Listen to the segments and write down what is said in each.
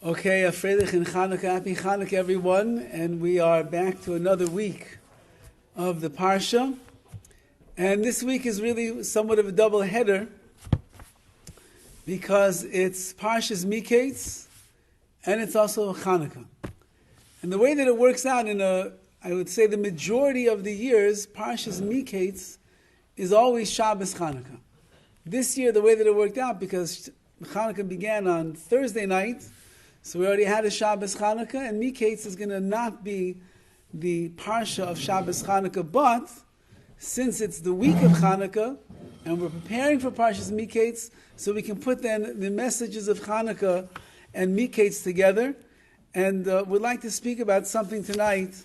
Okay, a Freilich and Chanukah, happy Chanukah everyone, and we are back to another week of the Parsha. And this week is really somewhat of a double header because it's PARSHAS MIKEITZ and it's also Chanukah. And the way that it works out I would say the majority of the years, PARSHAS MIKEITZ is always Shabbos Chanukah. This year, the way that it worked out, because Chanukah began on Thursday night, so we already had a Shabbos Chanukah, and Mikeitz is going to not be the Parsha of Shabbos Chanukah, but since it's the week of Chanukah, and we're preparing for Parshas Mikeitz, so we can put then the messages of Chanukah and Mikeitz together, and we'd like to speak about something tonight,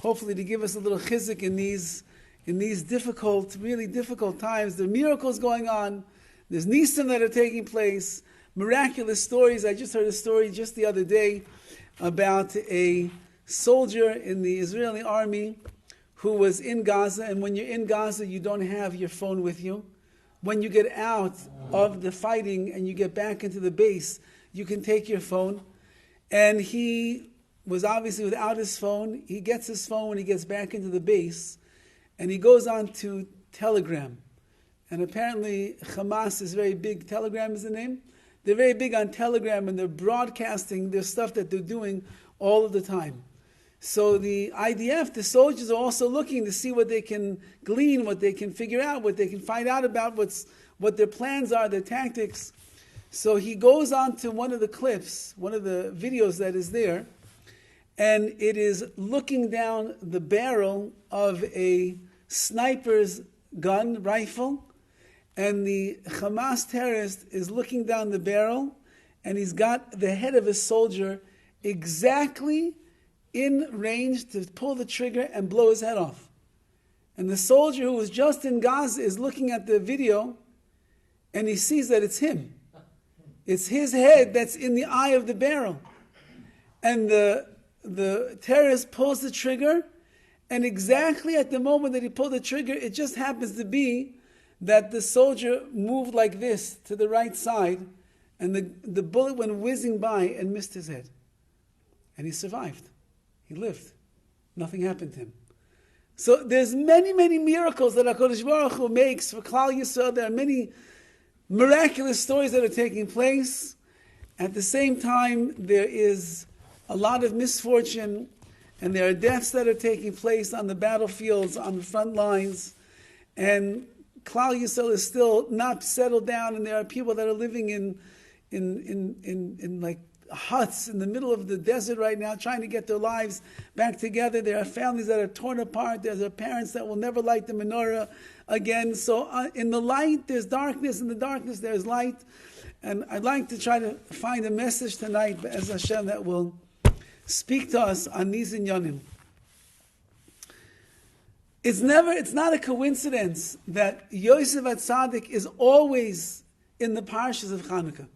hopefully to give us a little chizuk in these difficult, really difficult times. There are miracles going on, there's nisim that are taking place, miraculous stories. I just heard a story just the other day about a soldier in the Israeli army who was in Gaza, and when you're in Gaza, you don't have your phone with you. When you get out of the fighting and you get back into the base, you can take your phone. And he was obviously without his phone. He gets his phone when he gets back into the base, and he goes on to Telegram. And apparently Hamas is very big. Telegram is the name. They're very big on Telegram, and they're broadcasting their stuff that they're doing all of the time. So the IDF, the soldiers, are also looking to see what they can glean, what they can figure out, what they can find out about what their plans are, their tactics. So he goes on to one of the clips, one of the videos that is there, and it is looking down the barrel of a sniper's gun, rifle, and the Hamas terrorist is looking down the barrel, and he's got the head of a soldier exactly in range to pull the trigger and blow his head off. And the soldier who was just in Gaza is looking at the video, and he sees that it's him. It's his head that's in the eye of the barrel. And the terrorist pulls the trigger, and exactly at the moment that he pulled the trigger, it just happens to be that the soldier moved like this to the right side, and the bullet went whizzing by and missed his head. And he survived. He lived. Nothing happened to him. So there's many, many miracles that HaKadosh Baruch Hu makes for Klal Yisrael. There are many miraculous stories that are taking place. At the same time, there is a lot of misfortune, and there are deaths that are taking place on the battlefields, on the front lines, and Klal Yisrael is still not settled down, and there are people that are living in like huts in the middle of the desert right now, trying to get their lives back together. There are families that are torn apart. There are parents that will never light the menorah again. So in the light, there's darkness. In the darkness, there's light. And I'd like to try to find a message tonight, as Hashem, that will speak to us on these inyanim. It's not a coincidence that Yosef HaTzadik is always in the Parshas of Chanukah.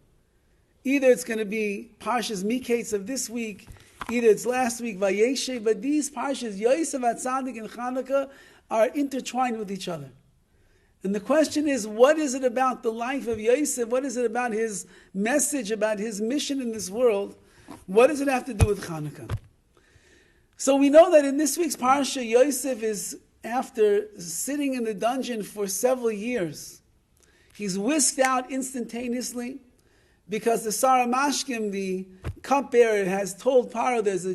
Either it's going to be Parshas Mikeitz of this week, either it's last week, Vayeshev, but these Parshas, Yosef HaTzadik and Chanukah, are intertwined with each other. And the question is, what is it about the life of Yosef? What is it about his message, about his mission in this world? What does it have to do with Chanukah? So we know that in this week's Parsha, Yosef is, after sitting in the dungeon for several years, he's whisked out instantaneously because the Saramashkim, the cupbearer, has told Paro there's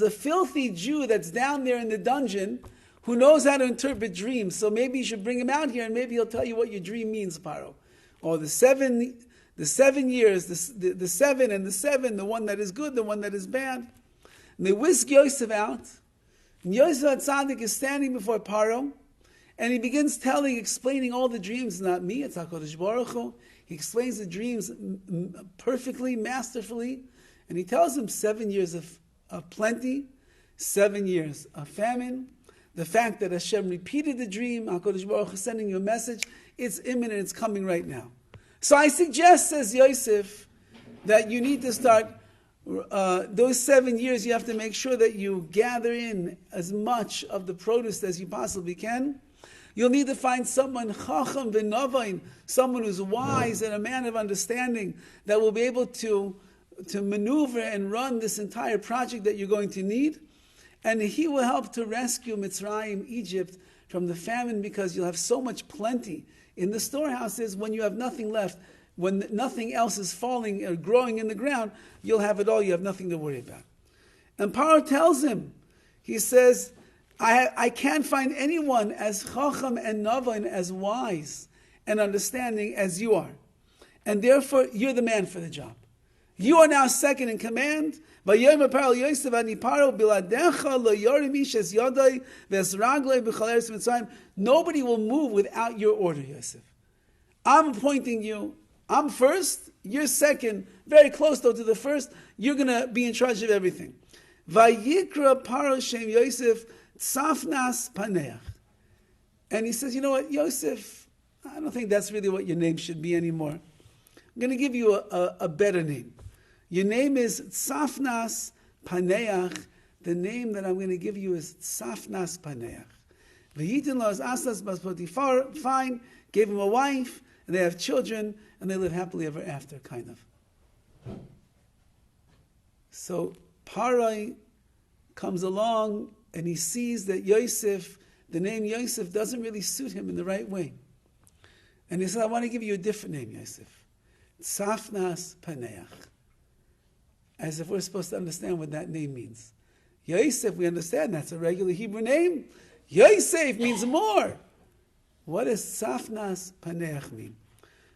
a filthy Jew that's down there in the dungeon who knows how to interpret dreams. So maybe you should bring him out here and maybe he'll tell you what your dream means, Paro. Or the 7 years, the 7 and the 7, the one that is good, the one that is bad. And they whisk Yosef out. And Yosef HaTzadik is standing before Paro, and he begins explaining all the dreams. Not me, it's HaKadosh Baruch Hu. He explains the dreams perfectly, masterfully, and he tells him 7 years of plenty, 7 years of famine, the fact that Hashem repeated the dream, HaKadosh Baruch Hu is sending you a message, it's imminent, it's coming right now. So I suggest, says Yosef, that you need to start those 7 years, you have to make sure that you gather in as much of the produce as you possibly can. You'll need to find someone chacham v'navain, someone who's wise and a man of understanding that will be able to to maneuver and run this entire project that you're going to need. And he will help to rescue Mitzrayim, Egypt, from the famine, because you'll have so much plenty in the storehouses. When you have nothing left, when nothing else is falling or growing in the ground, you'll have it all. You have nothing to worry about. And Paro tells him, he says, I can't find anyone as chacham and navon, as wise and understanding as you are. And therefore, you're the man for the job. You are now second in command. Nobody will move without your order, Yosef. I'm appointing you. I'm first. You're second. Very close, though, to the first. You're going to be in charge of everything. Vayikra Paro Shem Yosef Tzafnas Paneach. And he says, you know what, Yosef, I don't think that's really what your name should be anymore. I'm going to give you a better name. Your name is Tzafnas Paneach. The name that I'm going to give you is Tzafnas Paneach. V'yitin lo as asas bas Potifar, fine, gave him a wife, and they have children, and they live happily ever after, kind of. So Parai comes along, and he sees that Yosef, the name Yosef, doesn't really suit him in the right way. And he said, I want to give you a different name, Yosef. Tzafnas Paneach. As if we're supposed to understand what that name means. Yosef, we understand that's a regular Hebrew name. Yosef means more. What does Tzafnas Paneach mean?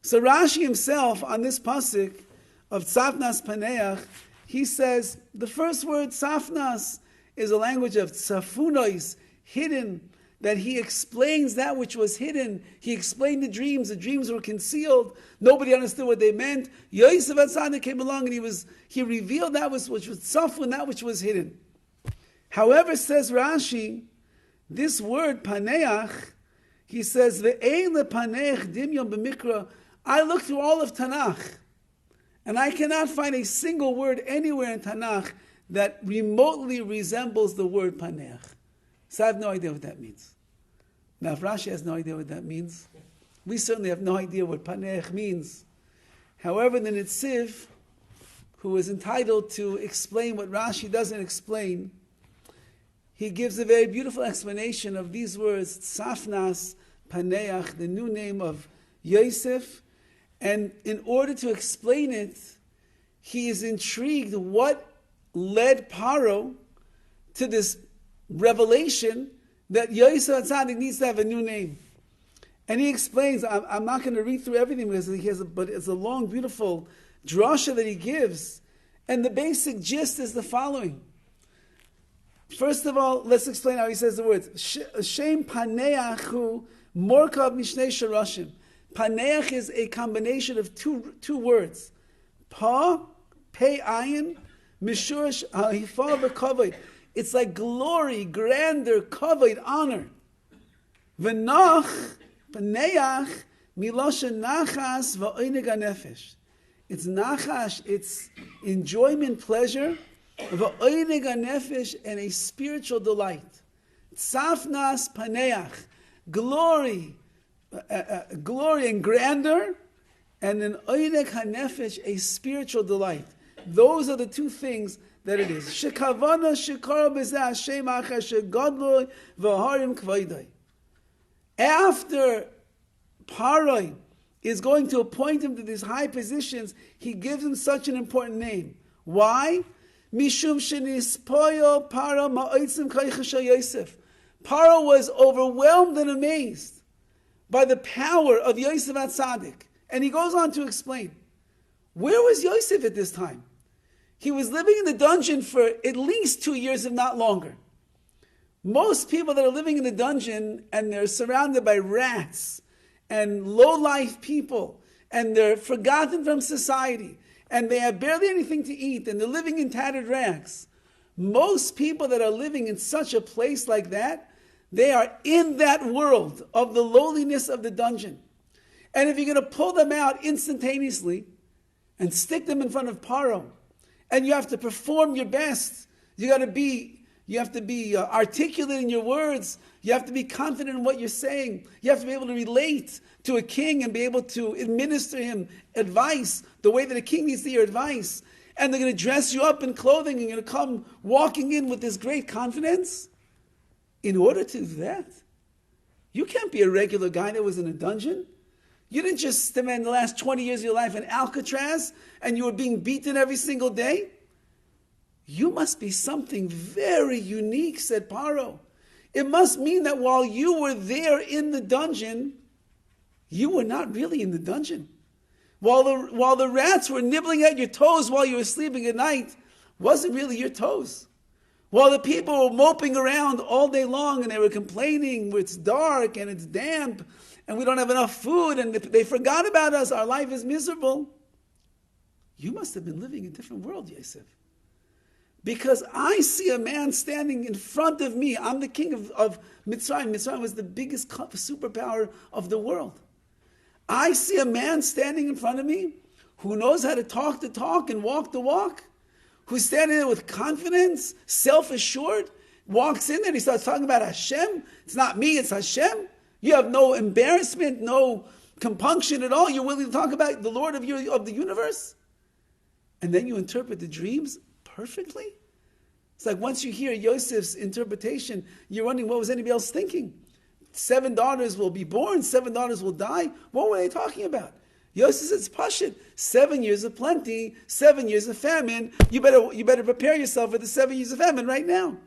So Rashi himself, on this pasuk of Tzafnas Paneach, he says, the first word, Tzafnas, is a language of tzafunois, hidden, that he explains that which was hidden. He explained the dreams were concealed, nobody understood what they meant. Yosef HaTzadik came along and he revealed that which was tzafun, that which was hidden. However, says Rashi, this word paneach, he says, Ve'ein lepaneach dimyon b'mikra. I looked through all of Tanakh, and I cannot find a single word anywhere in Tanakh that remotely resembles the word paneach. So I have no idea what that means. Now, if Rashi has no idea what that means, we certainly have no idea what paneach means. However, the Nitziv, who is entitled to explain what Rashi doesn't explain, he gives a very beautiful explanation of these words, Tzafnas Paneach, the new name of Yosef. And in order to explain it, he is intrigued what led Paro to this revelation that Yosef HaTzadik needs to have a new name. And he explains, I'm not going to read through everything because but it's a long, beautiful drasha that he gives. And the basic gist is the following. First of all, let's explain how he says the words. Shem Paneachu Morkav Mishnei Sharashim. Paneach is a combination of two words. Pa, Pei Ayin, Mishurish Hifa v'Kavod. It's like glory, grandeur, kavod, honor. V'nach, Paneach, Miloshen Nachas v'Oineg HaNefesh. It's nachash, it's enjoyment, pleasure, v'Oineg HaNefesh, and a spiritual delight. Tzafnas Paneach, glory, glory and grandeur, and an Oineg HaNefesh, a spiritual delight. Those are the two things that it is. Shekavana shekara b'zeh Hashem achar shegadloi v'harim kvaydoi. After Paroi is going to appoint him to these high positions, he gives him such an important name. Why? Mishum shenispoyo Paro ma'otzim kaycha Yosef. Paro was overwhelmed and amazed by the power of Yosef HaTzadik. And he goes on to explain, where was Yosef at this time? He was living in the dungeon for at least 2 years, if not longer. Most people that are living in the dungeon and they're surrounded by rats and low-life people and they're forgotten from society and they have barely anything to eat and they're living in tattered rags. Most people that are living in such a place like that, they are in that world of the lowliness of the dungeon. And if you're going to pull them out instantaneously and stick them in front of Paro, and you have to perform your best, you have to be articulate in your words, you have to be confident in what you're saying, you have to be able to relate to a king and be able to administer him advice the way that a king needs to hear advice. and they're going to dress you up in clothing, and you're going to come walking in with this great confidence. In order to do that, you can't be a regular guy that was in a dungeon. You didn't just spend the last 20 years of your life in Alcatraz and you were being beaten every single day. You must be something very unique, said Paro. It must mean that while you were there in the dungeon, you were not really in the dungeon. While the rats were nibbling at your toes while you were sleeping at night, wasn't really your toes. While the people were moping around all day long and they were complaining, it's dark and it's damp and we don't have enough food and they forgot about us, our life is miserable. You must have been living in a different world, Yosef. Because I see a man standing in front of me. I'm the king of Mitzrayim. Mitzrayim was the biggest superpower of the world. I see a man standing in front of me who knows how to talk the talk and walk the walk, who's standing there with confidence, self-assured, walks in there and he starts talking about Hashem. It's not me, it's Hashem. You have no embarrassment, no compunction at all. You're willing to talk about the Lord of the universe. And then you interpret the dreams perfectly. It's like once you hear Yosef's interpretation, you're wondering what was anybody else thinking? 7 daughters will be born, 7 daughters will die. What were they talking about? Yosef says, Pashut, 7 years of plenty, 7 years of famine. You better prepare yourself for the 7 years of famine right now.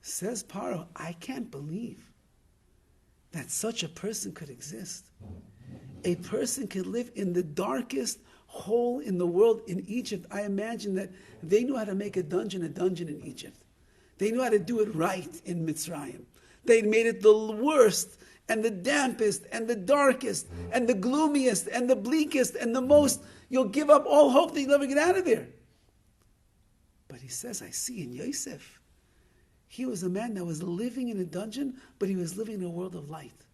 Says Paro, I can't believe that such a person could exist. A person could live in the darkest hole in the world in Egypt. I imagine that they knew how to make a dungeon in Egypt. They knew how to do it right in Mitzrayim. They made it the worst and the dampest and the darkest and the gloomiest and the bleakest and the most, you'll give up all hope that you'll ever get out of there. But he says, I see in Yosef, he was a man that was living in a dungeon, but he was living in a world of light.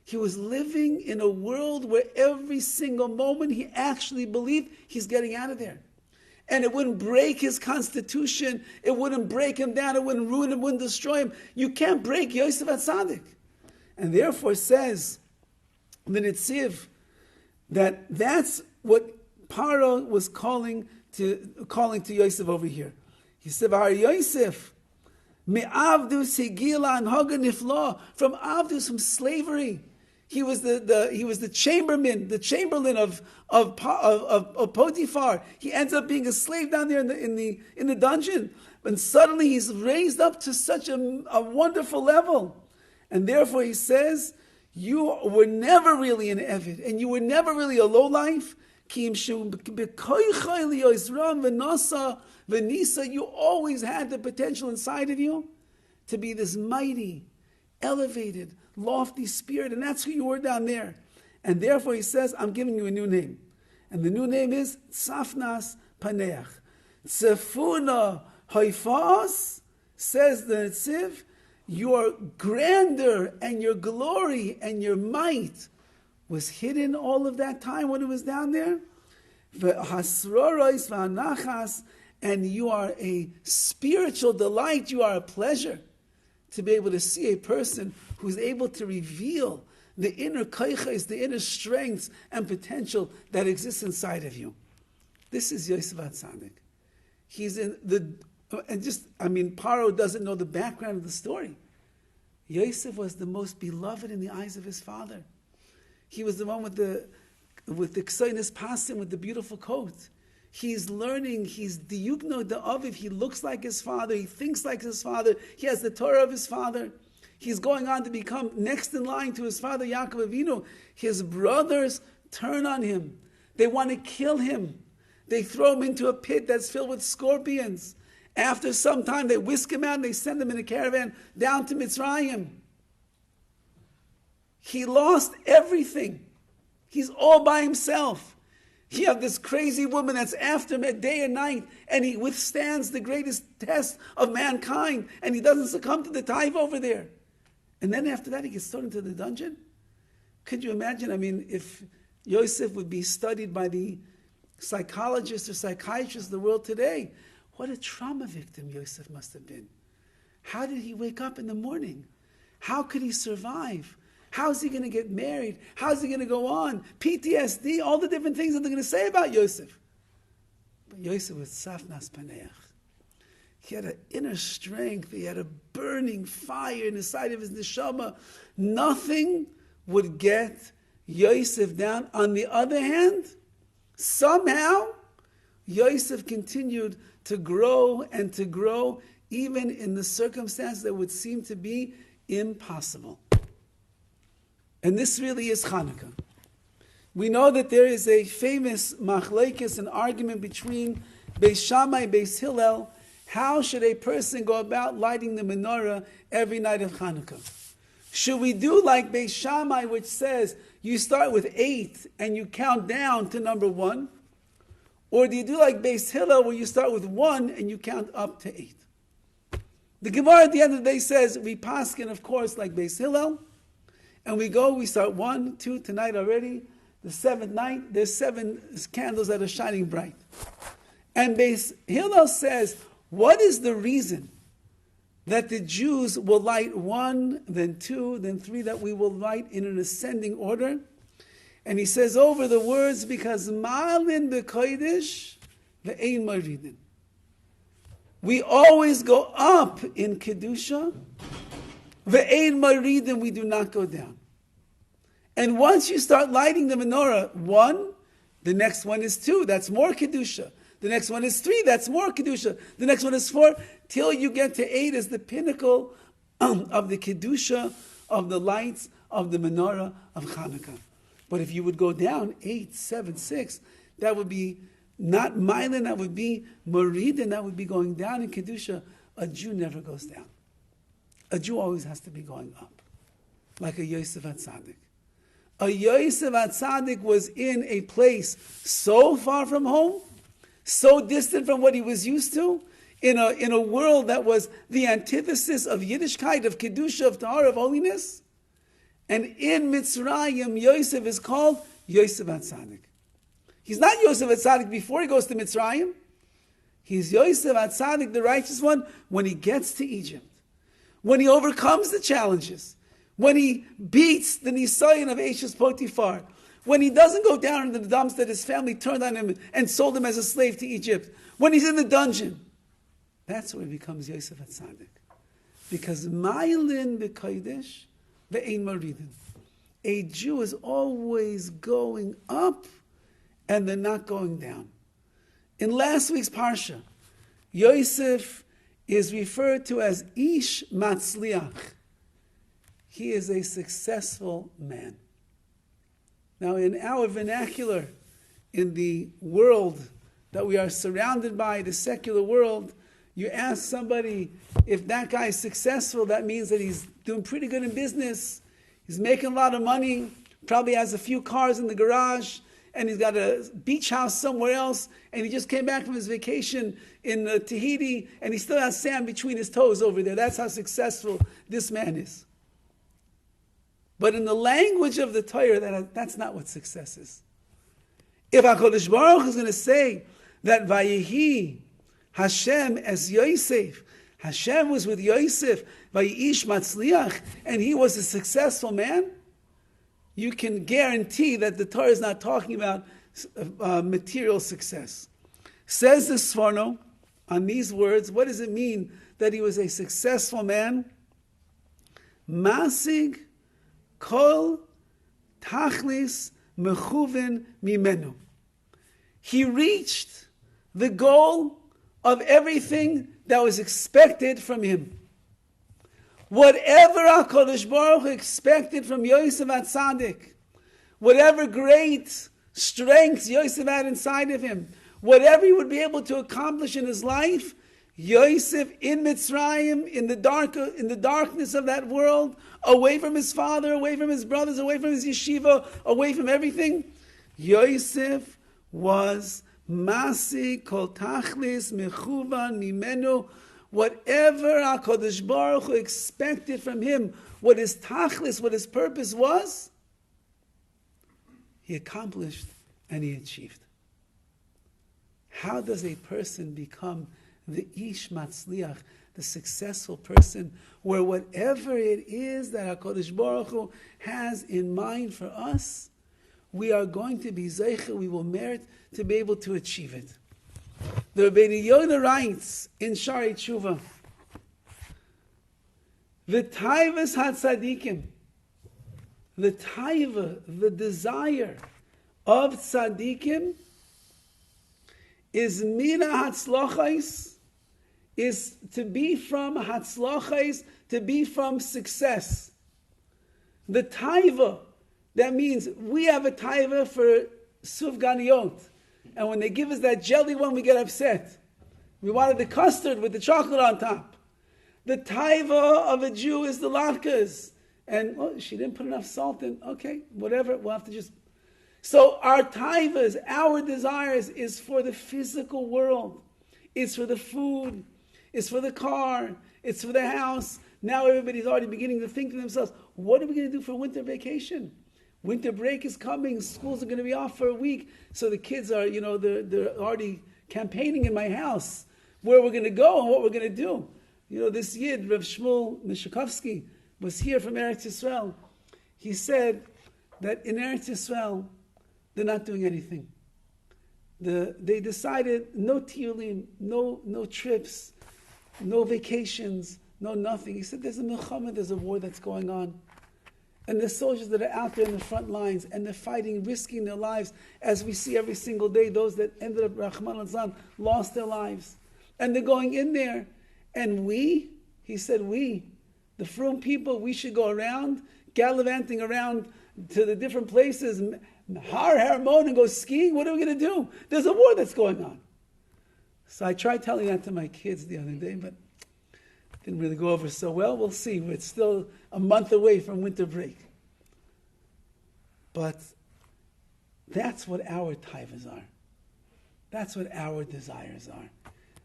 He was living in a world where every single moment he actually believed he's getting out of there. And it wouldn't break his constitution. It wouldn't break him down. It wouldn't ruin him. It wouldn't destroy him. You can't break Yosef HaTzadik. And therefore says the Netziv that that's what Paro was calling to Yosef over here. He said, "V'har Yosef me'avdus higila anhaga nifla." From avdus, from slavery. He was the chamberlain of Potiphar. He ends up being a slave down there in the dungeon. And suddenly he's raised up to such a wonderful level. And therefore he says, you were never really an Eved, and you were never really a lowlife. You always had the potential inside of you to be this mighty, elevated, lofty spirit, and that's who you were down there. And therefore he says, I'm giving you a new name. And the new name is Tzafnas Paneach. Tzefuna Haifas, says the Netziv, your grandeur and your glory and your might was hidden all of that time when it was down there. And you are a spiritual delight, you are a pleasure to be able to see a person who's able to reveal the inner kaiches, the inner strengths and potential that exists inside of you. This is Yosef HaTzadik. He's in Paro doesn't know the background of the story. Yosef was the most beloved in the eyes of his father. He was the one with the ksainis pasim, with the beautiful coat. He's learning, he's diyugno da'aviv, he looks like his father, he thinks like his father, he has the Torah of his father. He's going on to become next in line to his father Yaakov Avinu. His brothers turn on him. They want to kill him. They throw him into a pit that's filled with scorpions. After some time, they whisk him out and they send him in a caravan down to Mitzrayim. He lost everything. He's all by himself. You have this crazy woman that's after him day and night, and he withstands the greatest test of mankind, and he doesn't succumb to the taiva over there. And then after that, he gets thrown into the dungeon. Could you imagine? If Yosef would be studied by the psychologists or psychiatrists of the world today, what a trauma victim Yosef must have been. How did he wake up in the morning? How could he survive? How is he going to get married? How is he going to go on? PTSD, all the different things that they're going to say about Yosef. But Yosef was Safnas Paneach. He had an inner strength. He had a burning fire in the side of his neshama. Nothing would get Yosef down. On the other hand, somehow, Yosef continued to grow and to grow, even in the circumstance that would seem to be impossible. And this really is Chanukah. We know that there is a famous machlekes, an argument between Beis Shammai and Beis Hillel. How should a person go about lighting the menorah every night of Chanukah? Should we do like Beis Shammai, which says you start with 8 and you count down to number 1? Or do you do like Beis Hillel, where you start with 1 and you count up to 8? The Gemara at the end of the day says, we paskin, of course, like Beis Hillel, and we start 1, 2, tonight already, the 7th night, there's 7 candles that are shining bright. And Beis Hillel says, what is the reason that the Jews will light 1, then 2, then 3, that we will light in an ascending order? And he says over the words, because Ma'alin b'kodesh ve'ein maridin. We always go up in Kedusha, ve'ein maridin, we do not go down. And once you start lighting the menorah, 1, the next one is 2, that's more Kedusha. The next one is 3, that's more Kedusha. The next one is 4, till you get to 8 is the pinnacle of the Kedusha, of the lights, of the menorah of Chanukah. But if you would go down 8, 7, 6, that would be not Mailan, that would be Maridin, that would be going down in Kedusha. A Jew never goes down. A Jew always has to be going up, like a Yosef HaTzadik. A Yosef HaTzadik was in a place so far from home, so distant from what he was used to, in a world that was the antithesis of Yiddishkeit, of Kedusha, of Tahara, of holiness. And in Mitzrayim, Yosef is called Yosef HaTzadik. He's not Yosef HaTzadik before he goes to Mitzrayim. He's Yosef HaTzadik, the righteous one, when he gets to Egypt. When he overcomes the challenges. When he beats the Nisayan of Eshes Potiphar. When he doesn't go down into the dumps that his family turned on him and sold him as a slave to Egypt. When he's in the dungeon. That's where he becomes Yosef HaTzadik. Because Ma'ilin b'kodesh ve'ein maridin. A Jew is always going up and they're not going down. In last week's Parsha, Yosef is referred to as Ish Matzliach. He is a successful man. Now, in our vernacular, in the world that we are surrounded by, the secular world, you ask somebody if that guy is successful, that means that he's doing pretty good in business, he's making a lot of money, probably has a few cars in the garage, and he's got a beach house somewhere else, and he just came back from his vacation in Tahiti, and he still has sand between his toes over there. That's how successful this man is. But in the language of the Torah, that's not what success is. If HaKadosh Baruch Hu is going to say that Vayehi Hashem as Yosef, Hashem was with Yosef, Vayish Matzliach, and he was a successful man, you can guarantee that the Torah is not talking about material success. Says the Sforno on these words, what does it mean that he was a successful man? Masig Kol Tachlis Mechuven Mimenu. He reached the goal of everything that was expected from him. Whatever HaKadosh Baruch Hu expected from Yosef HaTzadik, whatever great strengths Yosef had inside of him, whatever he would be able to accomplish in his life, Yosef in Mitzrayim, in the darkness of that world, away from his father, away from his brothers, away from his yeshiva, away from everything, Yosef was Masi Kol Tachlis Mechuvan Mimenu. Whatever HaKadosh Baruch Hu expected from him, what his tachlis, what his purpose was, he accomplished and he achieved. How does a person become the Ish Matzliach, the successful person, where whatever it is that HaKadosh Baruch Hu has in mind for us, we are going to be zeicha, we will merit to be able to achieve it. The Rebbeinu Yonah writes in Shari Tshuva, the taivas hatzadikim, the taiva, the desire of tzadikim is mina hatzlachais, is to be from hatzlachais, to be from success. The taiva, that means we have a taiva for sufganiyot. And when they give us that jelly one, we get upset. We wanted the custard with the chocolate on top. The taiva of a Jew is the latkes. And she didn't put enough salt in. Okay, whatever. We'll have to just... So our taivas, our desires, is for the physical world. It's for the food. It's for the car. It's for the house. Now everybody's already beginning to think to themselves, what are we going to do for winter vacation? Winter break is coming. Schools are going to be off for a week. So the kids are, they're already campaigning in my house where we're going to go and what we're going to do. This Yid, Rav Shmuel Mishakovsky, was here from Eretz Yisrael. He said that in Eretz Yisrael, they're not doing anything. They decided no tiyulim, no trips, no vacations, no nothing. He said there's a milchama, there's a war that's going on. And the soldiers that are out there in the front lines, and they're fighting, risking their lives, as we see every single day, those that ended up, Rahman al-Zan, lost their lives. And they're going in there. And he said, the frum people, we should go around, gallivanting around to the different places, Har Hermon, and go skiing. What are we going to do? There's a war that's going on. So I tried telling that to my kids the other day, but it didn't really go over so well. We'll see. It's still a month away from winter break. But that's what our taivas are. That's what our desires are.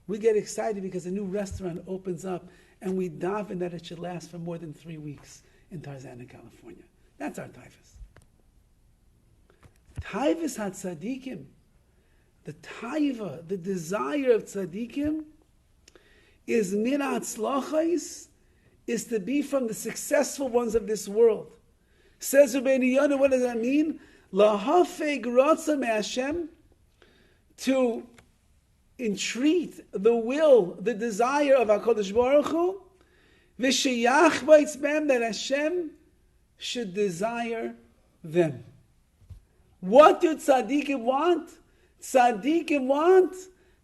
We get excited because a new restaurant opens up and we daven that it should last for more than 3 weeks in Tarzana, California. That's our taivas. Taivas HaTzadikim, the taiva, the desire of tzadikim, is min hatzlachais, is to be from the successful ones of this world. Says Rebbeinu Yonah, what does that mean? Lahafeg ratza me'Hashem, to entreat the will, the desire of HaKadosh Baruch Hu, v'sheyachbaitz b'hem, that Hashem should desire them. What do tzaddikim want? Tzaddikim want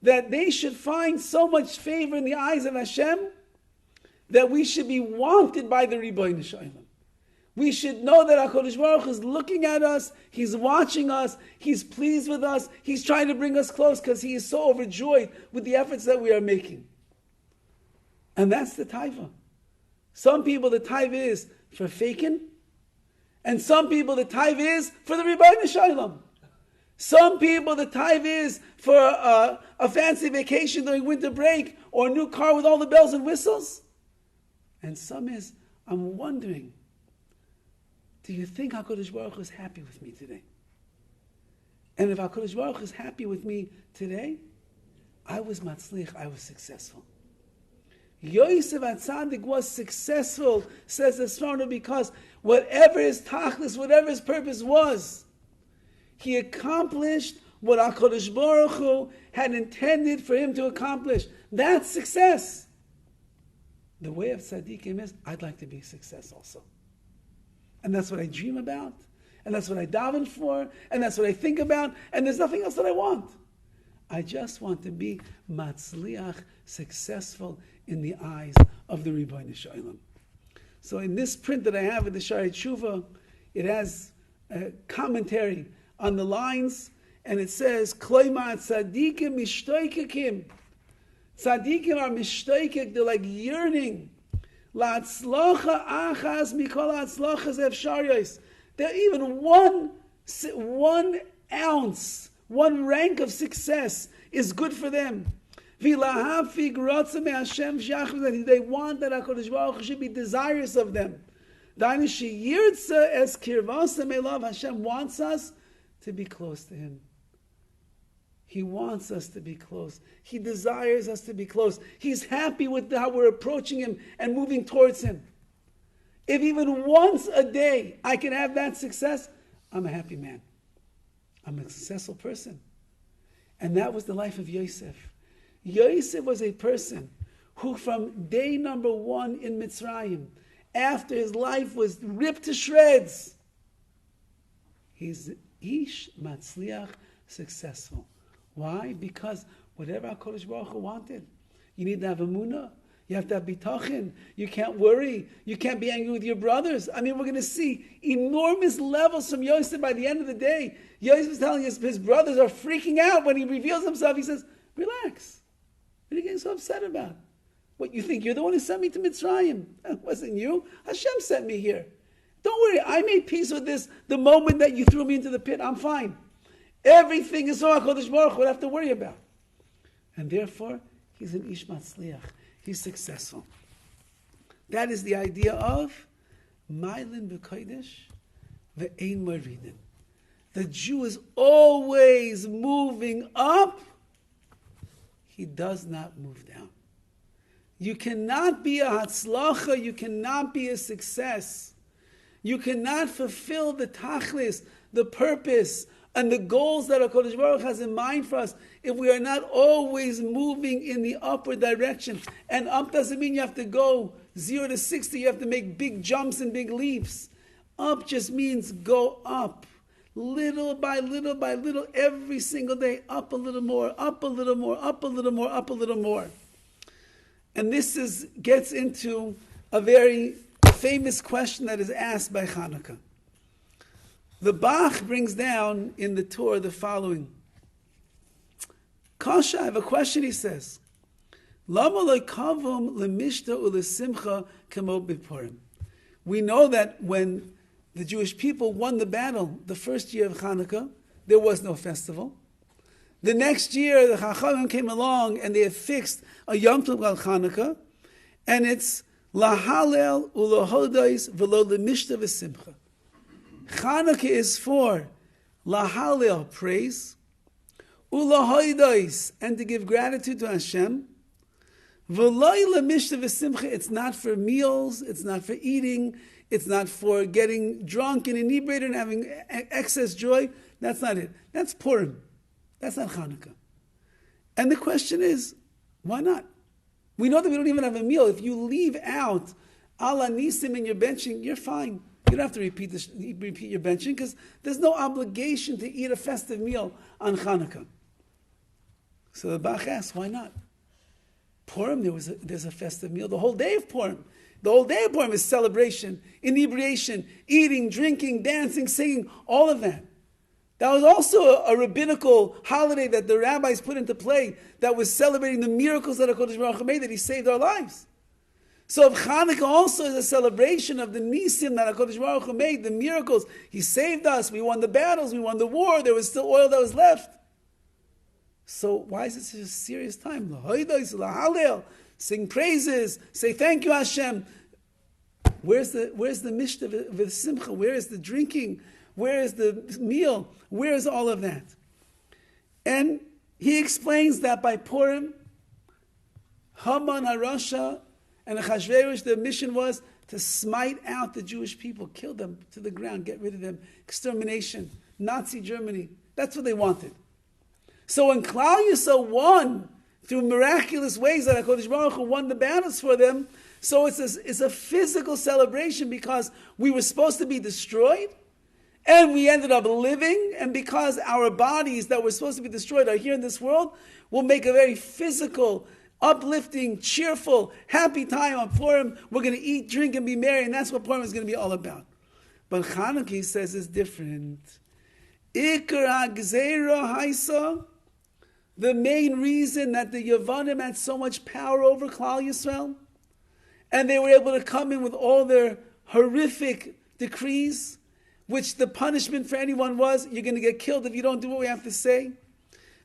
that they should find so much favor in the eyes of Hashem that we should be wanted by the Ribono Shel Olam. We should know that HaKadosh Baruch Hu is looking at us, He's watching us, He's pleased with us, He's trying to bring us close because He is so overjoyed with the efforts that we are making. And that's the taiva. Some people, the taiva is for faking, and some people, the taiva is for the Ribono Shel Olam. Some people, the taiva is for a fancy vacation during winter break or a new car with all the bells and whistles. And some is, I'm wondering, do you think HaKadosh Baruch Hu is happy with me today? And if HaKadosh Baruch Hu is happy with me today, I was matzlich, I was successful. Yosef HaTzadik was successful, says the Sforno, because whatever his tachlis, whatever his purpose was, he accomplished what HaKadosh Baruch Hu had intended for him to accomplish. That's success. The way of tzaddikim is, I'd like to be a success also. And that's what I dream about, and that's what I daven for, and that's what I think about, and there's nothing else that I want. I just want to be matzliach, successful in the eyes of the Ribono Shel Olam. So in this print that I have at the Shari Tshuva, it has a commentary on the lines, and it says, Kloima tzadikim mishtoikekim. Tzadikim are mishtoikik, they're like yearning. La'atzlocha achas mikol ha'atzlochas efshariyos. They're even one ounce, one rank of success is good for them. They want that HaKadosh Baruch Hu should be desirous of them. Hashem wants us to be close to Him. He wants us to be close. He desires us to be close. He's happy with how we're approaching Him and moving towards Him. If even once a day I can have that success, I'm a happy man. I'm a successful person. And that was the life of Yosef. Yosef was a person who from day number 1 in Mitzrayim, after his life was ripped to shreds, he's ish matzliach, successful. Why? Because whatever HaKadosh Baruch Hu wanted, you need to have emunah. You have to have bitachon. You can't worry. You can't be angry with your brothers. I mean, we're going to see enormous levels from Yosef by the end of the day. Yosef was telling us his brothers are freaking out when he reveals himself. He says, relax. What are you getting so upset about? What, you think you're the one who sent me to Mitzrayim? It wasn't you. Hashem sent me here. Don't worry. I made peace with this the moment that you threw me into the pit. I'm fine. Everything is so HaKadosh Baruch Hu, what I have to worry about. And therefore, he's an ish matzliach. He's successful. That is the idea of Mailin b'kodesh ve'ein moridin. The Jew is always moving up. He does not move down. You cannot be a hatzlacha. You cannot be a success. You cannot fulfill the tachlis, the purpose, and the goals that HaKadosh Baruch Hu has in mind for us if we are not always moving in the upward direction. And up doesn't mean you have to go 0 to 60. You have to make big jumps and big leaps. Up just means go up. Little by little by little, every single day, up a little more, up a little more, up a little more, up a little more. And this gets into a very famous question that is asked by CHANUKAH. The Bach brings down in the Torah the following. Kasha, I have a question, he says. Lama lo kavum lemishta ulesimcha kamo b'Purim. We know that when the Jewish people won the battle, the first year of Chanukah, there was no festival. The next year, the Chachamim came along and they have fixed a Yom Tov called Chanukah, and it's lahalel ulohodais v'lo lemishta v'simcha. Chanukah is for lahalel, praise, ulahoidos, and to give gratitude to Hashem. V'loi lemishta v'simcha, it's not for meals, it's not for eating, it's not for getting drunk and inebriated and having excess joy. That's not it. That's Purim. That's not Chanukah. And the question is, why not? We know that we don't even have a meal. If you leave out ala nisim in your benching, you're fine. You don't have to repeat your benching because there's no obligation to eat a festive meal on Chanukah. So the Bach asks, why not? Purim, there's a festive meal. The whole day of Purim. The whole day of Purim is celebration, inebriation, eating, drinking, dancing, singing, all of that. That was also a rabbinical holiday that the rabbis put into play that was celebrating the miracles that HaKadosh Baruch Hu made, that He saved our lives. So if Chanukah also is a celebration of the nisim that HaKadosh Baruch Hu made, the miracles, He saved us, we won the battles, we won the war, there was still oil that was left. So why is it such a serious time? L'hoidos, l'halel, sing praises, say thank you Hashem. Where's the mishta v'simcha? Where is the drinking? Where is the meal? Where is all of that? And he explains that by Purim, Haman HaRasha and Achashverosh, their mission was to smite out the Jewish people, kill them to the ground, get rid of them, extermination, Nazi Germany. That's what they wanted. So when Klal Yisrael won through miraculous ways that HaKadosh Baruch Hu won the battles for them, so it's a physical celebration because we were supposed to be destroyed, and we ended up living, and because our bodies that were supposed to be destroyed are here in this world, we'll make a very physical, uplifting, cheerful, happy time on Purim. We're going to eat, drink, and be merry, and that's what Purim is going to be all about. But Chanukah, he says, is different. Ikar ha'gzeira haisa, the main reason that the Yavanim had so much power over Klal Yisrael, and they were able to come in with all their horrific decrees, which the punishment for anyone was, you're going to get killed if you don't do what we have to say.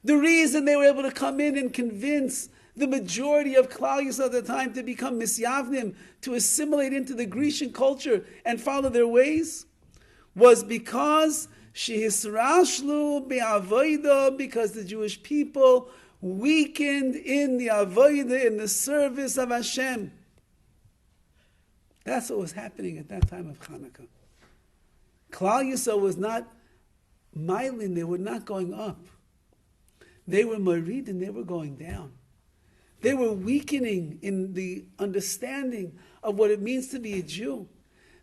The reason they were able to come in and convince the majority of Klal Yisrael at the time to become misyavnim, to assimilate into the Grecian culture and follow their ways, was because shehisrashlu be'avodah, because the Jewish people weakened in the avodah, in the service of Hashem. That's what was happening at that time of Chanukah. Klal Yisrael was not milin, they were not going up. They were marid and they were going down. They were weakening in the understanding of what it means to be a Jew.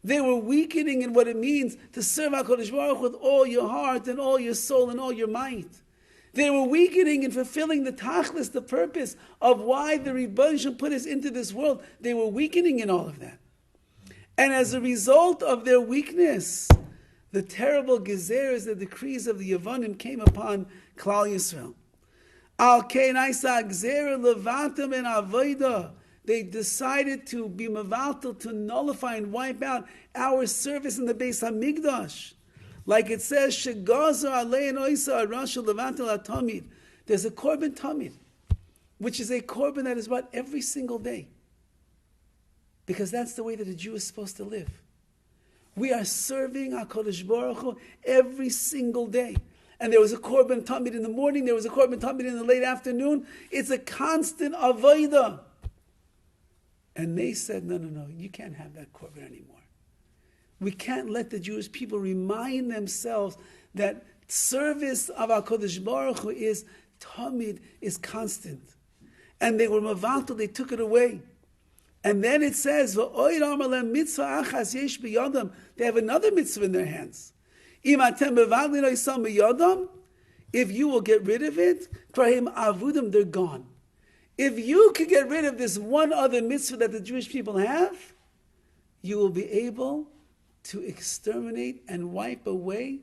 They were weakening in what it means to serve HaKadosh Baruch Hu with all your heart and all your soul and all your might. They were weakening in fulfilling the tachlis, the purpose of why the Rebbeinu Shalom put us into this world. They were weakening in all of that. And as a result of their weakness, the terrible gezeres, the decrees of the Yevonim came upon Klal Yisrael. Al kein aisa gzera levatem en avoda. They decided to be mevatel, to nullify and wipe out our service in the Beis Hamikdash. Like it says, Shegazer alein oisa arasha levatel atamid. There's a korban tamid, which is a korban that is brought every single day. Because that's the way that a Jew is supposed to live. We are serving HaKadosh Baruch Hu every single day. And there was a korban tamid in the morning, there was a korban tamid in the late afternoon. It's a constant avodah. And they said, no, you can't have that korban anymore. We can't let the Jewish people remind themselves that service of HaKadosh Baruch Hu is tamid, is constant. And they were mavatal, they took it away. And then it says, they have another mitzvah in their hands. If you will get rid of it, they're gone. If you could get rid of this one other mitzvah that the Jewish people have, you will be able to exterminate and wipe away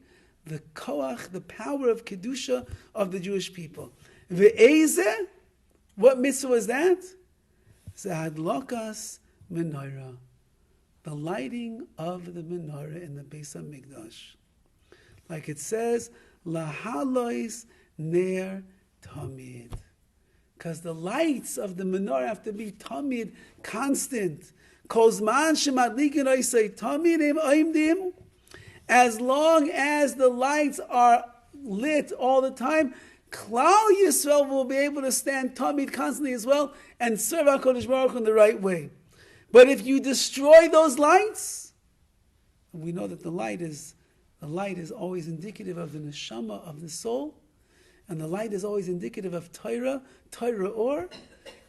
the koach, the power of kedusha of the Jewish people. Ve'ezeh, what mitzvah was that? Zahadlokas menorah, the lighting of the menorah in the Beis Hamikdash. Like it says, lahalois ner tamid. Because the lights of the menorah have to be tamid, constant. Kozman shemadlikin oisei tamid im oimdim. As long as the lights are lit all the time, Klal Yisrael will be able to stand tamid constantly as well and serve HaKadosh Baruch Hu in the right way. But if you destroy those lights, we know that the light is always indicative of the neshama of the soul, and the light is always indicative of Torah or.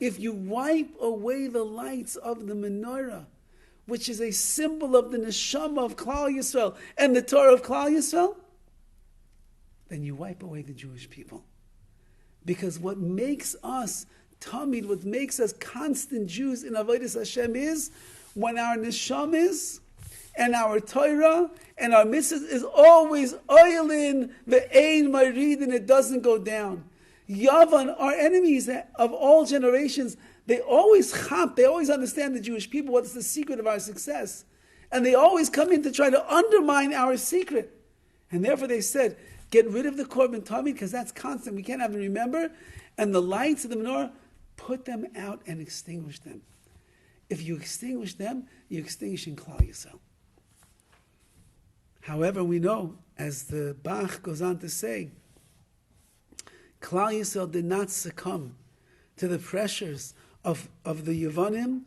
If you wipe away the lights of the menorah, which is a symbol of the neshama of Klal Yisrael and the Torah of Klal Yisrael, then you wipe away the Jewish people. Because what makes us tamid, what makes us constant Jews in Avodas Hashem is when our neshamas and our Torah and our mitzvahs is always oilin ve'ein marid, and it doesn't go down. Yavan, our enemies of all generations, they always understand the Jewish people, what's the secret of our success. And they always come in to try to undermine our secret. And therefore they said, get rid of the korban tamid, because that's constant. We can't have them remember. And the lights of the menorah, put them out and extinguish them. If you extinguish them, you extinguish in Klal Yisrael. However, we know, as the Bach goes on to say, Klal Yisrael did not succumb to the pressures of the Yevonim.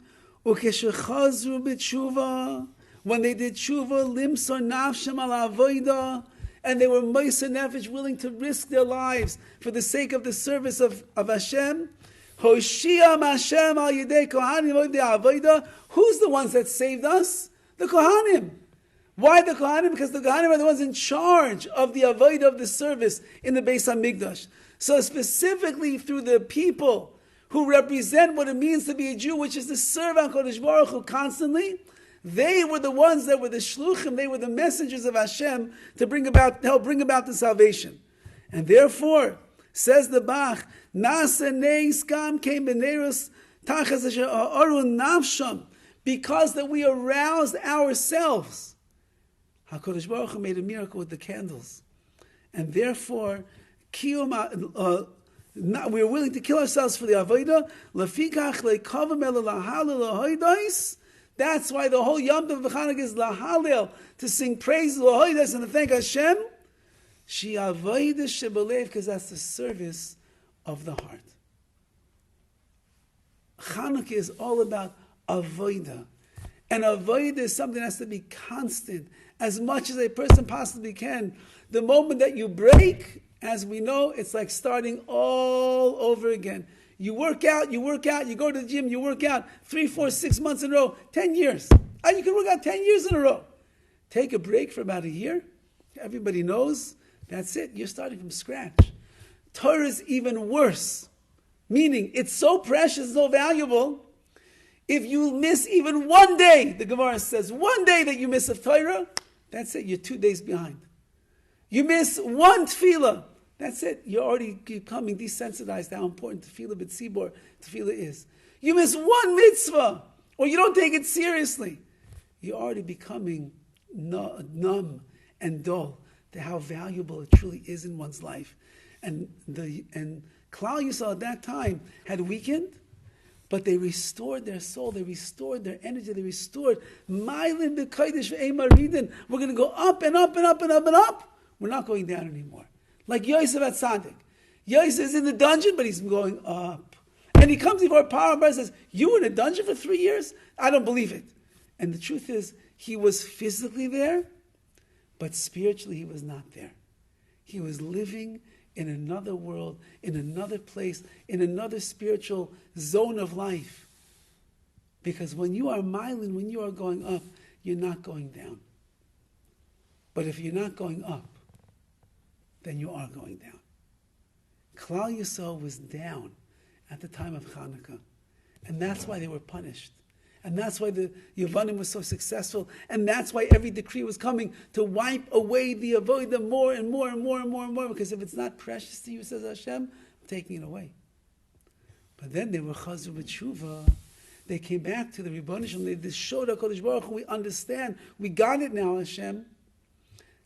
Ukeshechazru b'tshuva, when they did tshuva, limsor nafshem al avodah, and they were meiser nefesh, willing to risk their lives for the sake of the service of Hashem. Hoshiam Hashem al yedei kohanim avodah. Who's the ones that saved us? The kohanim. Why the kohanim? Because the kohanim are the ones in charge of the avodah of the service in the Beis Hamikdash. So specifically through the people who represent what it means to be a Jew, which is to serve HaKadosh Baruch Hu constantly, they were the ones that were the shluchim, they were the messengers of Hashem to help bring about the salvation. And therefore, says the Bach, Nasa neis kam came beneros tachas asher arun nafsham, because that we aroused ourselves. HaKadosh Baruch Hu made a miracle with the candles. And therefore, we are willing to kill ourselves for the avodah. Lefikach leikavam el lahalel lahoidais. That's why the whole Yom Tov V'Chanukah is lahalel, to sing praises lahoidais and to thank Hashem. She avodah shebelev, because that's the service of the heart. Chanukah is all about avodah, and avodah is something that has to be constant, as much as a person possibly can. The moment that you break as we know, it's like starting all over again. You work out, you go to the gym, you work out 3, 4, 6 months in a row, 10 years. You can work out 10 years in a row. Take a break for about a year. Everybody knows, that's it. You're starting from scratch. Torah is even worse. Meaning, it's so precious, so valuable. If you miss even one day, the Gemara says, one day that you miss of Torah, that's it, you're 2 days behind. You miss one tefillah, that's it, you're already becoming desensitized to how important tefillah b'tzibor tefillah is. You miss one mitzvah, or you don't take it seriously, you're already becoming numb and dull to how valuable it truly is in one's life. And Klal Yisrael at that time had weakened, but they restored their soul, they restored their energy, they restored Ma'ilin b'kodesh ve'ema ridin. We're going to go up and up and up and up and up. We're not going down anymore. Like Yosef at Tzaddik. Yosef is in the dungeon, but he's going up. And he comes before Paro and says, you were in a dungeon for 3 years? I don't believe it. And the truth is, he was physically there, but spiritually he was not there. He was living in another world, in another place, in another spiritual zone of life. Because when you are Ma'ilin, when you are going up, you're not going down. But if you're not going up, then you are going down. Klal Yisrael was down at the time of Chanukah. And that's why they were punished. And that's why the Yevanim was so successful. And that's why every decree was coming to wipe away the avodah more and more and more and more and more. Because if it's not precious to you, says Hashem, I'm taking it away. But then they were chazru b'tshuva. They came back to the Rebbeinu Shalom. They showed HaKadosh Baruch Hu, we understand. We got it now, Hashem.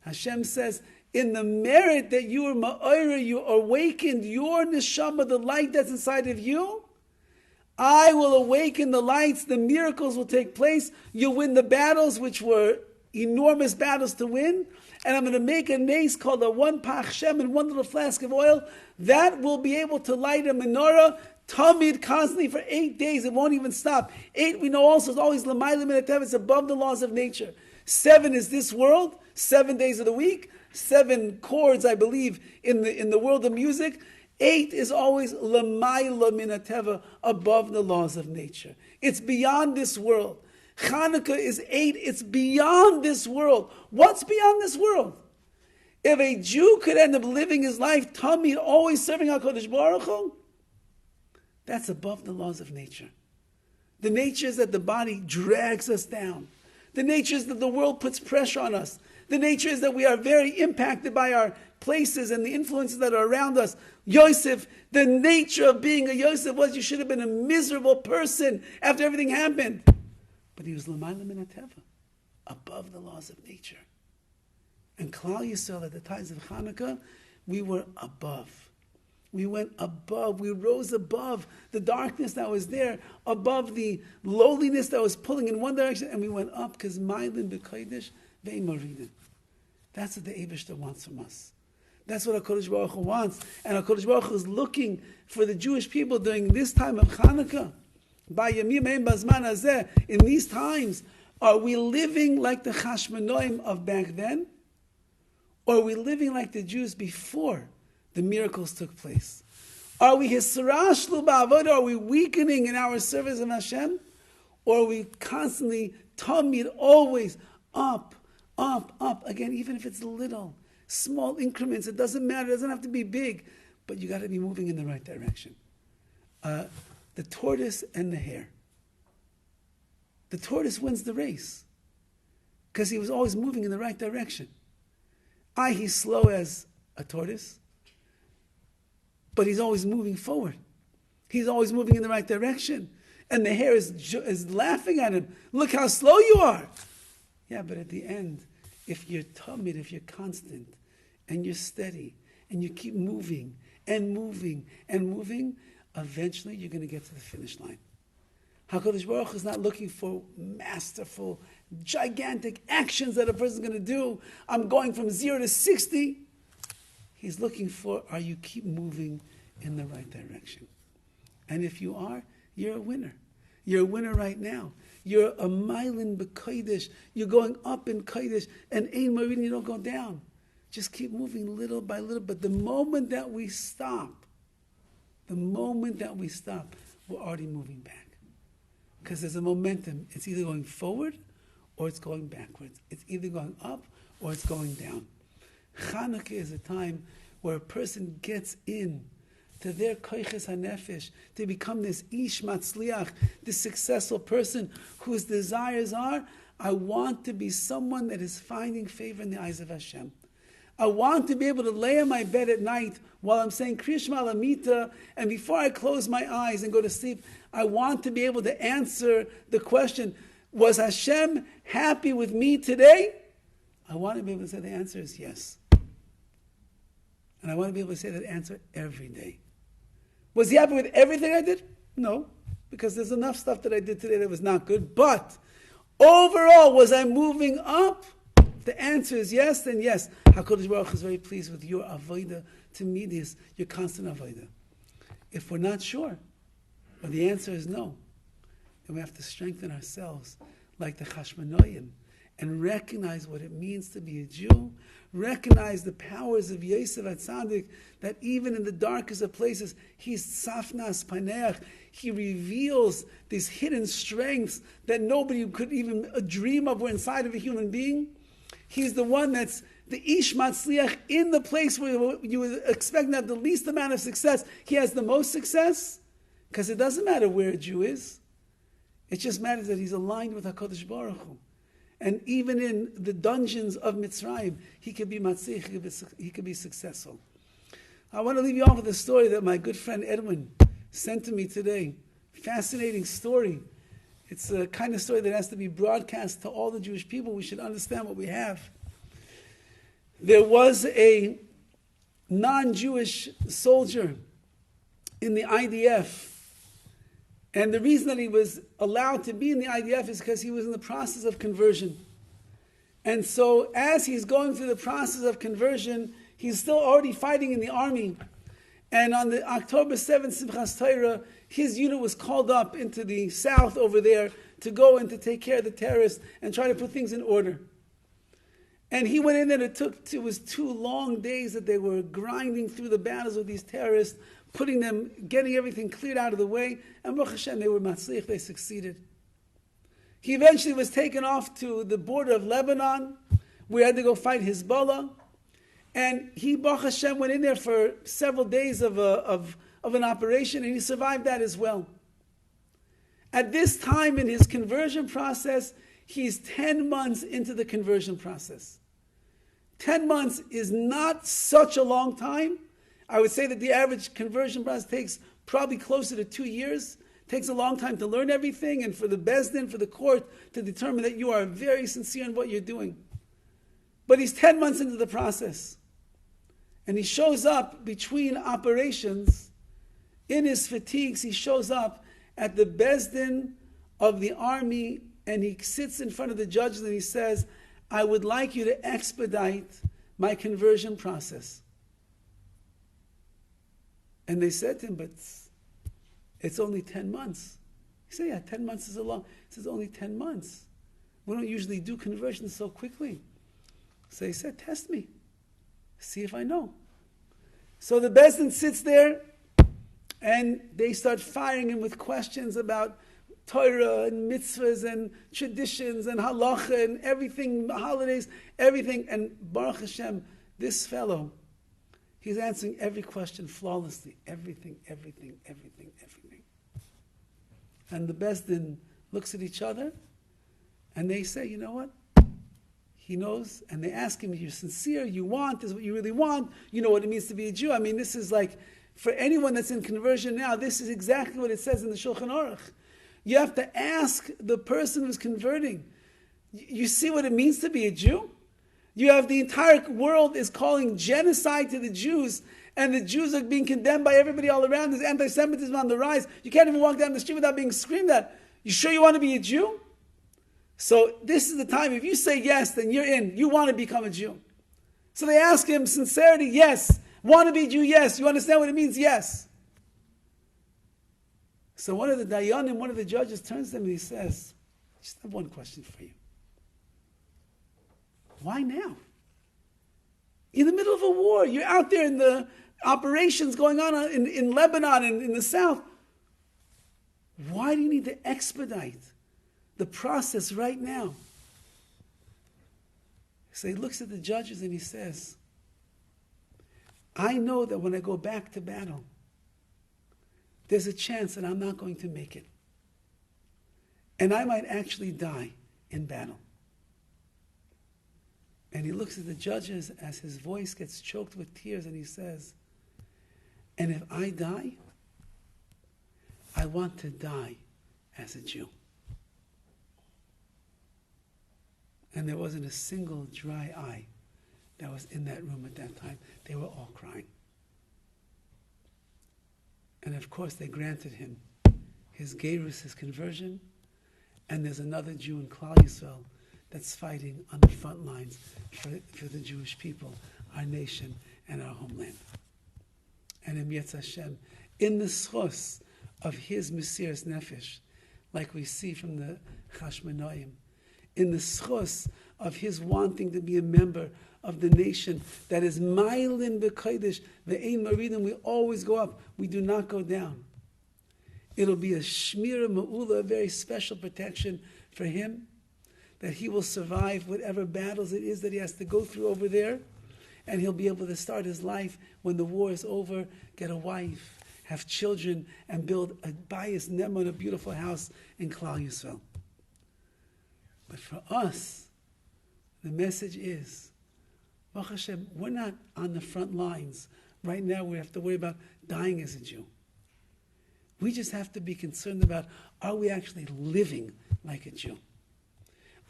Hashem says, in the merit that you are ma'ora, you awakened your neshama, the light that's inside of you, I will awaken the lights, the miracles will take place, you'll win the battles, which were enormous battles to win, and I'm going to make a nace called a one pach shem and one little flask of oil, that will be able to light a menorah, tamid, constantly for 8 days, it won't even stop. 8, we know also, is always l'mayla min hatev, it's above the laws of nature. 7 is this world, 7 days of the week, 7 chords, I believe, in the world of music. 8 is always l'mayla min hateva, above the laws of nature. It's beyond this world. Chanukah is 8, it's beyond this world. What's beyond this world? If a Jew could end up living his life, tamid, always serving HaKadosh Baruch Hu, that's above the laws of nature. The nature is that the body drags us down. The nature is that the world puts pressure on us. The nature is that we are very impacted by our places and the influences that are around us. Yosef, the nature of being a Yosef was you should have been a miserable person after everything happened. But he was l'mayla min hateva, above the laws of nature. And Klal Yisrael at the times of Chanukah, we were above. We went above, we rose above the darkness that was there, above the lowliness that was pulling in one direction, and we went up because Ma'ilin b'kodesh ve'ema ridin. That's what the Eibishter wants from us. That's what HaKadosh Baruch Hu wants. And HaKadosh Baruch Hu is looking for the Jewish people during this time of Chanukah. By Yamim Ein Bazman Hazeh, in these times, are we living like the Chashmonoim of back then? Or are we living like the Jews before the miracles took place? Are we hisrashlu ba'avodah? Are we weakening in our service of Hashem? Or are we constantly, tamid, always up, up, up? Again, even if it's little, small increments, it doesn't matter, it doesn't have to be big, but you got to be moving in the right direction. The tortoise and the hare. The tortoise wins the race because he was always moving in the right direction. He's slow as a tortoise, but he's always moving forward. He's always moving in the right direction. And the hare is laughing at him. Look how slow you are. Yeah, but at the end, if you're tamid, if you're constant, and you're steady, and you keep moving, and moving, and moving, eventually you're going to get to the finish line. HaKadosh Baruch Hu is not looking for masterful, gigantic actions that a person's going to do. I'm going from 0 to 60. He's looking for, are you keep moving in the right direction? And if you are, you're a winner. You're a winner right now. You're a Ma'ilin b'kodesh. You're going up in kodesh, and ein marin, you don't go down. just keep moving little by little. But the moment that we stop, we're already moving back. Because there's a momentum. It's either going forward or it's going backwards. It's either going up or it's going down. Chanukah is a time where a person gets in to their koiches hanefesh, to become this ish matzliach, this successful person whose desires are, I want to be someone that is finding favor in the eyes of Hashem. I want to be able to lay on my bed at night while I'm saying Kriya Shema Lamita, and before I close my eyes and go to sleep, I want to be able to answer the question, was Hashem happy with me today? I want to be able to say the answer is yes. And I want to be able to say that answer every day. Was he happy with everything I did? No, because there's enough stuff that I did today that was not good. But overall, was I moving up? If the answer is yes, then yes. HaKadosh Baruch Hu is very pleased with your avodah to midis, your constant avodah. If we're not sure, or the answer is no, then we have to strengthen ourselves like the Chashmonoim and recognize what it means to be a Jew, recognize the powers of Yosef HaTzadik, that even in the darkest of places, he's Tzafnas Paneach. He reveals these hidden strengths that nobody could even dream of were inside of a human being. He's the one that's the Ish Matzliach in the place where you would expect to have the least amount of success. He has the most success, because it doesn't matter where a Jew is. It just matters that he's aligned with HaKadosh Baruch Hu. And even in the dungeons of Mitzrayim, he could be matzlich, he could be successful. I want to leave you off with a story that my good friend Edwin sent to me today. Fascinating story. It's a kind of story that has to be broadcast to all the Jewish people. We should understand what we have. There was a non-Jewish soldier in the IDF. And the reason that he was allowed to be in the IDF is because he was in the process of conversion. And so as he's going through the process of conversion, he's still already fighting in the army. And on the October 7th, Simchas Torah, his unit was called up into the south over there to go and to take care of the terrorists and try to put things in order. And he went in there, it was 2 long days that they were grinding through the battles with these terrorists, getting everything cleared out of the way, and Baruch Hashem, they were matzlich, they succeeded. He eventually was taken off to the border of Lebanon, where he had to go fight Hezbollah, and he, Baruch Hashem, went in there for several days of an operation, and he survived that as well. At this time in his conversion process, he's 10 months into the conversion process. 10 months is not such a long time. I would say that the average conversion process takes probably closer to 2 years. It takes a long time to learn everything, and for the Bezdin, for the court, to determine that you are very sincere in what you're doing. But he's 10 months into the process. And he shows up between operations, in his fatigues, he shows up at the Bezdin of the army, and he sits in front of the judges and he says, I would like you to expedite my conversion process. And they said to him, but it's only 10 months. He said, yeah, 10 months is a long. He says, only 10 months. We don't usually do conversions so quickly. So he said, test me. See if I know. So the Bezdin sits there, and they start firing him with questions about Torah and mitzvahs and traditions and halacha and everything, holidays, everything. And Baruch Hashem, this fellow, he's answering every question flawlessly. Everything. And the Bezdin looks at each other, and they say, you know what? He knows, and they ask him, you're sincere, you want, this is what you really want, you know what it means to be a Jew. I mean, this is like, for anyone that's in conversion now, this is exactly what it says in the Shulchan Aruch. You have to ask the person who's converting, you see what it means to be a Jew? You have the entire world is calling genocide to the Jews, and the Jews are being condemned by everybody all around. There's anti-Semitism on the rise. You can't even walk down the street without being screamed at. You sure you want to be a Jew? So this is the time, if you say yes, then you're in. You want to become a Jew. So they ask him, sincerity, yes. Want to be a Jew, yes. You understand what it means? Yes. So one of the Dayanim, one of the judges turns to him and he says, I just have one question for you. Why now? You're in the middle of a war. You're out there in the operations going on in Lebanon and in the south. Why do you need to expedite the process right now? So he looks at the judges and he says, I know that when I go back to battle, there's a chance that I'm not going to make it. And I might actually die in battle. And he looks at the judges as his voice gets choked with tears and he says, and if I die, I want to die as a Jew. And there wasn't a single dry eye that was in that room at that time. They were all crying. And of course they granted him his gerus, his conversion, and there's another Jew in Klal Yisrael that's fighting on the front lines for the Jewish people, our nation, and our homeland. And in Yetz Hashem, in the schos of his Mesiras Nefesh, like we see from the Chashmonaim, in the schos of his wanting to be a member of the nation that is Mailin B'Kodesh, the Ein Maridim, we always go up, we do not go down. It'll be a Shmira Ma'ula, a very special protection for him, that he will survive whatever battles it is that he has to go through over there, and he'll be able to start his life when the war is over, get a wife, have children, and build a bayis ne'eman, a beautiful house in Klal Yisrael. But for us, the message is, Baruch Hashem, we're not on the front lines. Right now we have to worry about dying as a Jew. We just have to be concerned about, are we actually living like a Jew?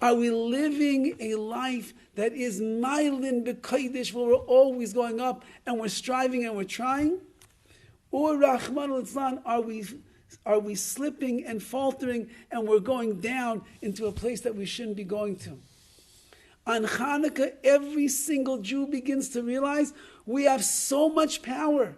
Are we living a life that is Mailin B'Kodesh, where we're always going up and we're striving and we're trying? Or Rahman al-Islam, are we slipping and faltering and we're going down into a place that we shouldn't be going to? On Chanukah, every single Jew begins to realize we have so much power.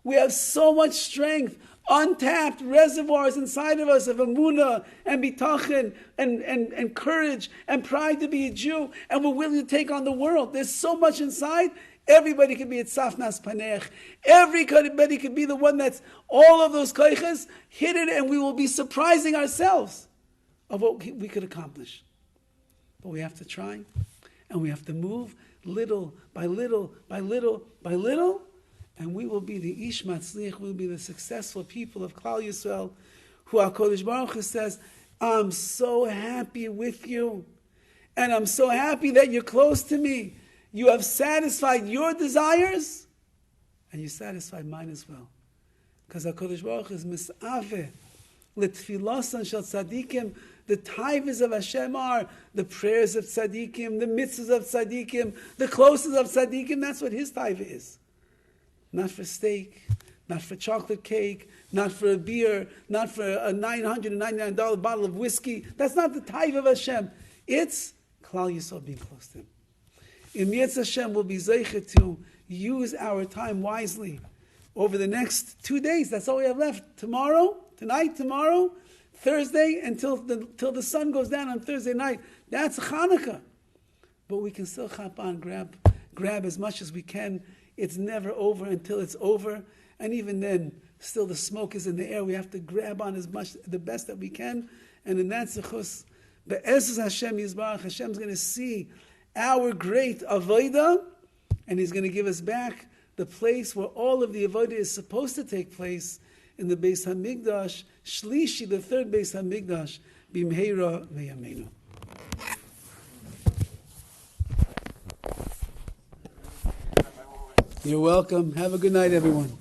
We have so much strength, untapped reservoirs inside of us of emunah and bitachon and courage and pride to be a Jew, and we're willing to take on the world. There's so much inside. Everybody could be at Safnas Panech. Everybody could be the one that's all of those koiches hidden, and we will be surprising ourselves of what we could accomplish. But we have to try, and we have to move little by little by little by little, and we will be the Ish Matzliach, we will be the successful people of Klal Yisrael, who HaKadosh Baruch Hu says, I'm so happy with you, and I'm so happy that you're close to me. You have satisfied your desires, and you satisfied mine as well. Because HaKadosh Baruch Hu is mis'aveh, l'tfilosan shel tzadikim. The taivas of Hashem are the prayers of tzadikim, the mitzvahs of tzadikim, the closeness of tzadikim. That's what his taiva is. Not for steak, not for chocolate cake, not for a beer, not for a $999 bottle of whiskey. That's not the taiva of Hashem. It's Klal Yisrael being close to him. In Yetz Hashem, we'll be zeicher to use our time wisely over the next 2 days. That's all we have left. Tomorrow, Thursday, until the sun goes down on Thursday night. That's Chanukah. But we can still hop on, grab as much as we can. It's never over until it's over. And even then, still the smoke is in the air. We have to grab on as much, the best that we can. And in that zechus, be'ezus Hashem Yisbarach, Hashem's going to see our great avodah, and He's going to give us back the place where all of the avodah is supposed to take place, in the Beis Hamikdash, Shlishi, the third Beis Hamikdash, Bimheira V'Yameinu. You're welcome. Have a good night, everyone.